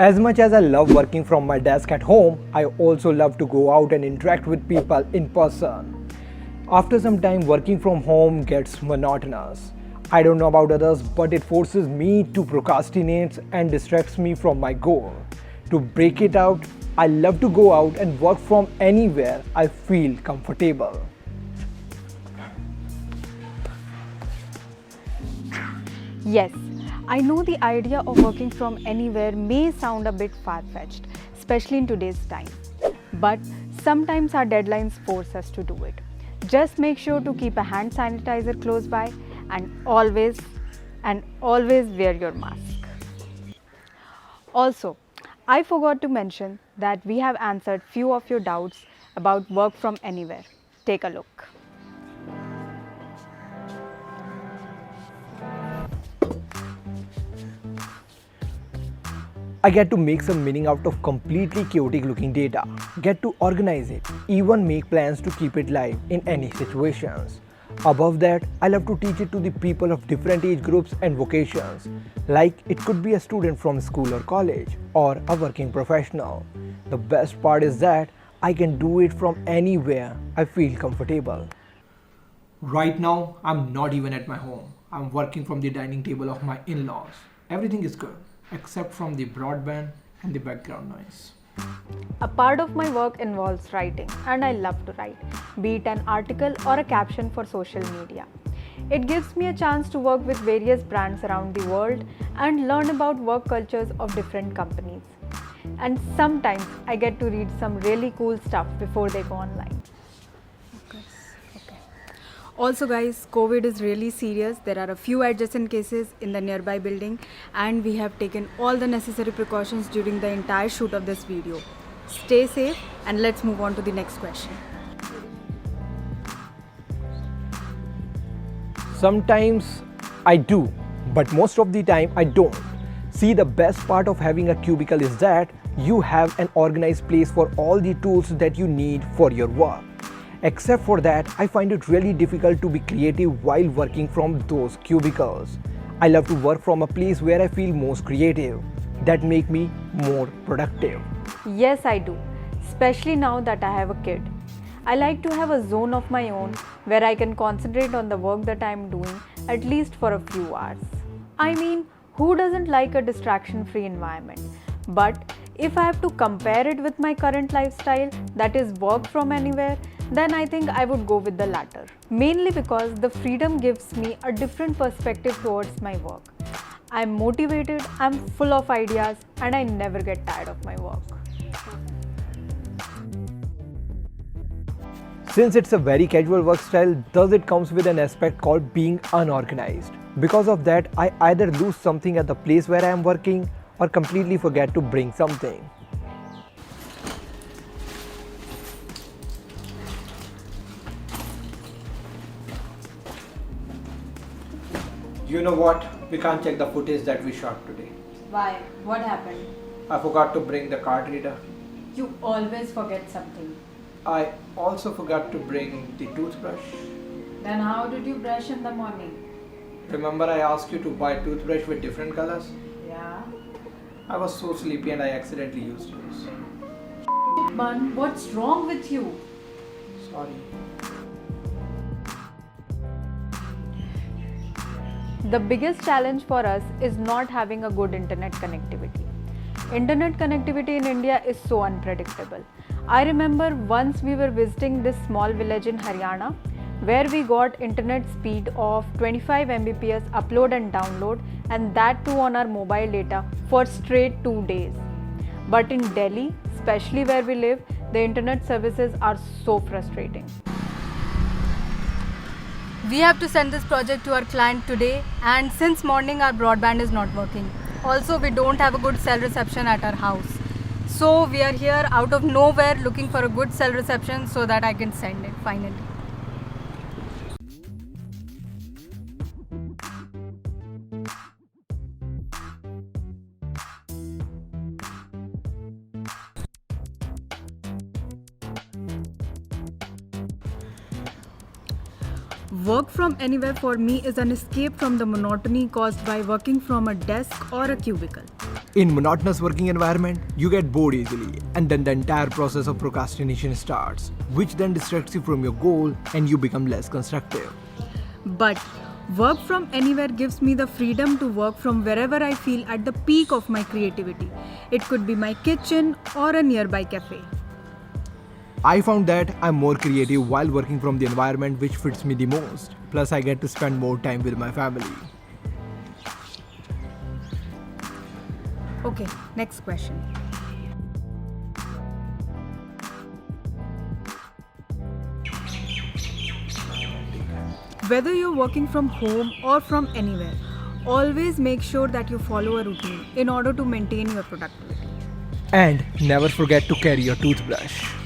As much as I love working from my desk at home, I also love to go out and interact with people in person. After some time, working from home gets monotonous. I don't know about others, but it forces me to procrastinate and distracts me from my goal. To break it out, I love to go out and work from anywhere I feel comfortable. Yes, I know the idea of working from anywhere may sound a bit far-fetched, especially in today's time. But sometimes our deadlines force us to do it. Just make sure to keep a hand sanitizer close by and always wear your mask. Also, I forgot to mention that we have answered few of your doubts about work from anywhere. Take a look. I get to make some meaning out of completely chaotic looking data, get to organize it, even make plans to keep it live in any situations. Above that, I love to teach it to the people of different age groups and vocations, like it could be a student from school or college, or a working professional. The best part is that I can do it from anywhere I feel comfortable. Right now, I'm not even at my home. I'm working from the dining table of my in-laws. Everything is good, except from the broadband and the background noise. A part of my work involves writing, and I love to write, be it an article or a caption for social media. It gives me a chance to work with various brands around the world and learn about work cultures of different companies. And sometimes I get to read some really cool stuff before they go online. Also guys, COVID is really serious. There are a few adjacent cases in the nearby building and we have taken all the necessary precautions during the entire shoot of this video. Stay safe and let's move on to the next question. Sometimes I do, but most of the time I don't. See, the best part of having a cubicle is that you have an organized place for all the tools that you need for your work. Except for that, I find it really difficult to be creative while working from those cubicles. I love to work from a place where I feel most creative, that make me more productive. Yes, I do, especially now that I have a kid. I like to have a zone of my own where I can concentrate on the work that I am doing at least for a few hours. I mean, who doesn't like a distraction-free environment? But if I have to compare it with my current lifestyle, that is work from anywhere, then I think I would go with the latter. Mainly because the freedom gives me a different perspective towards my work. I'm motivated, I'm full of ideas, and I never get tired of my work. Since it's a very casual work style, thus it comes with an aspect called being unorganized. Because of that, I either lose something at the place where I am working or completely forget to bring something. You know what? We can't check the footage that we shot today. Why? What happened? I forgot to bring the card reader. You always forget something. I also forgot to bring the toothbrush. Then how did you brush in the morning? Remember I asked you to buy toothbrush with different colors? Yeah. I was so sleepy and I accidentally used yours. Bun, what's wrong with you? Sorry. The biggest challenge for us is not having a good internet connectivity. Internet connectivity in India is so unpredictable. I remember once we were visiting this small village in Haryana where we got internet speed of 25 Mbps upload and download, and that too on our mobile data for straight 2 days. But in Delhi, especially where we live, the internet services are so frustrating. We have to send this project to our client today, and since morning our broadband is not working. Also, we don't have a good cell reception at our house. So we are here out of nowhere looking for a good cell reception so that I can send it finally. Work from anywhere for me is an escape from the monotony caused by working from a desk or a cubicle. In monotonous working environment, you get bored easily, and then the entire process of procrastination starts, which then distracts you from your goal and you become less constructive. But work from anywhere gives me the freedom to work from wherever I feel at the peak of my creativity. It could be my kitchen or a nearby cafe. I found that I'm more creative while working from the environment which fits me the most. Plus, I get to spend more time with my family. Okay, next question. Whether you're working from home or from anywhere, always make sure that you follow a routine in order to maintain your productivity. And never forget to carry your toothbrush.